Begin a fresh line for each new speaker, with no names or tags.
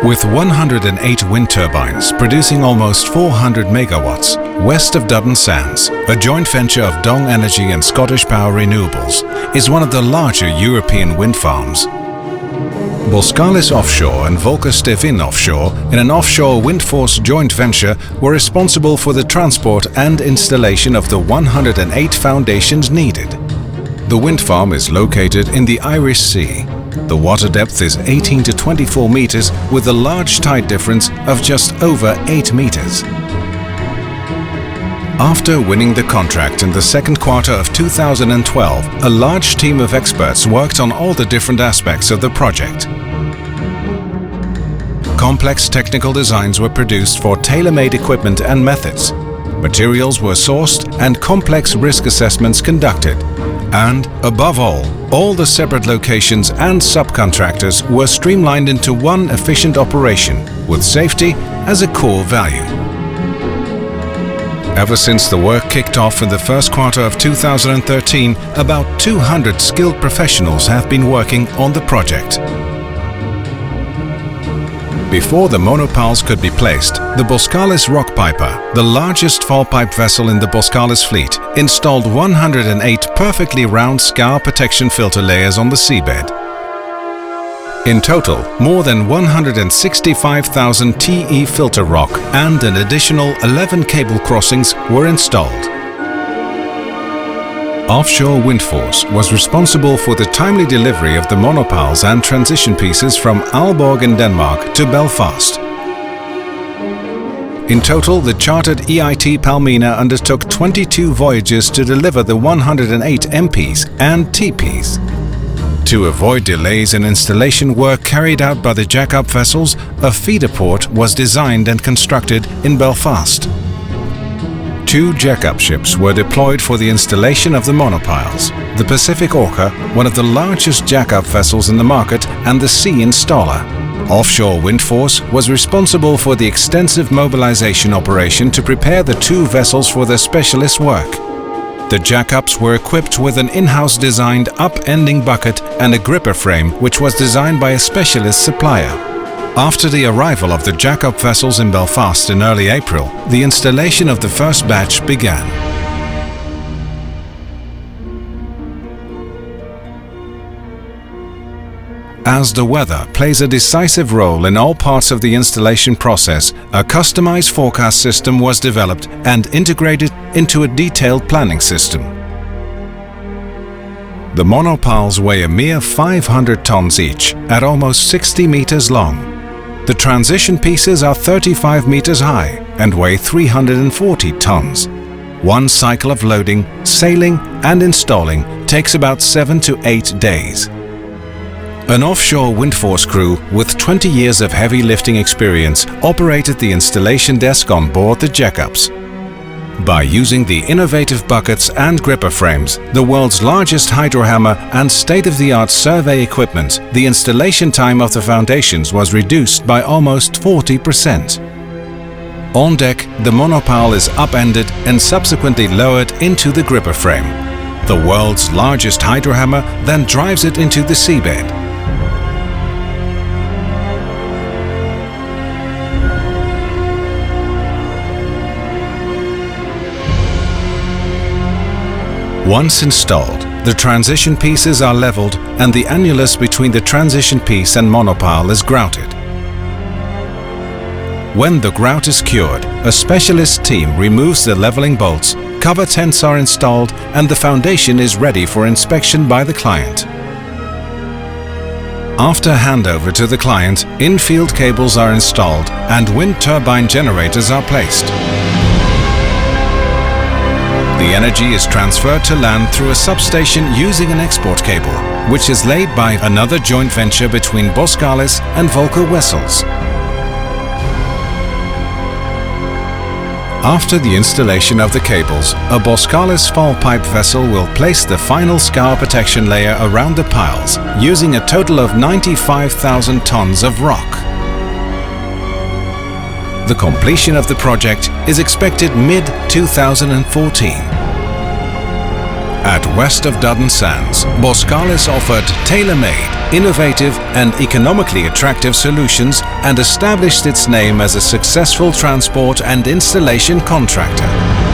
With 108 wind turbines producing almost 400 megawatts, west of Duddon Sands, a joint venture of Dong Energy and Scottish Power Renewables, is one of the larger European wind farms. Boskalis Offshore and Boskalis Offshore, in an offshore wind force joint venture, were responsible for the transport and installation of the 108 foundations needed. The wind farm is located in the Irish Sea. The water depth is 18 to 24 meters with a large tide difference of just over 8 meters. After winning the contract in the second quarter of 2012, a large team of experts worked on all the different aspects of the project. Complex technical designs were produced for tailor-made equipment and methods. Materials were sourced and complex risk assessments conducted. And, above all the separate locations and subcontractors were streamlined into one efficient operation, with safety as a core value. Ever since the work kicked off in the first quarter of 2013, about 200 skilled professionals have been working on the project. Before the monopiles could be placed, the Boskalis Rock Piper, the largest fall pipe vessel in the Boskalis fleet, installed 108 perfectly round scour protection filter layers on the seabed. In total, more than 165,000 TE filter rock and an additional 11 cable crossings were installed. Offshore Wind Force was responsible for the timely delivery of the monopiles and transition pieces from Aalborg in Denmark to Belfast. In total, the chartered EIT Palmina undertook 22 voyages to deliver the 108 MPs and TPs. To avoid delays in installation work carried out by the jack-up vessels, a feeder port was designed and constructed in Belfast. 2 jack-up ships were deployed for the installation of the monopiles. The Pacific Orca, one of the largest jack-up vessels in the market, and the Sea Installer. Offshore Wind Force was responsible for the extensive mobilization operation to prepare the 2 vessels for their specialist work. The jack-ups were equipped with an in-house designed upending bucket and a gripper frame, which was designed by a specialist supplier. After the arrival of the jack-up vessels in Belfast in early April, the installation of the first batch began. As the weather plays a decisive role in all parts of the installation process, a customized forecast system was developed and integrated into a detailed planning system. The monopiles weigh a mere 500 tons each, at almost 60 meters long. The transition pieces are 35 meters high and weigh 340 tons. One cycle of loading, sailing and installing takes about 7 to 8 days. An offshore wind force crew with 20 years of heavy lifting experience operated the installation desk on board the jack-ups. By using the innovative buckets and gripper frames, the world's largest hydrohammer and state-of-the-art survey equipment, the installation time of the foundations was reduced by almost 40%. On deck, the monopile is upended and subsequently lowered into the gripper frame. The world's largest hydrohammer then drives it into the seabed. Once installed, the transition pieces are leveled and the annulus between the transition piece and monopile is grouted. When the grout is cured, a specialist team removes the leveling bolts, cover tents are installed and the foundation is ready for inspection by the client. After handover to the client, in-field cables are installed and wind turbine generators are placed. The energy is transferred to land through a substation using an export cable, which is laid by another joint venture between Boskalis and Wessels. After the installation of the cables, a Boskalis fall pipe vessel will place the final scour protection layer around the piles, using a total of 95,000 tons of rock. The completion of the project is expected mid-2014. At west of Duddon Sands, Boskalis offered tailor-made, innovative and economically attractive solutions and established its name as a successful transport and installation contractor.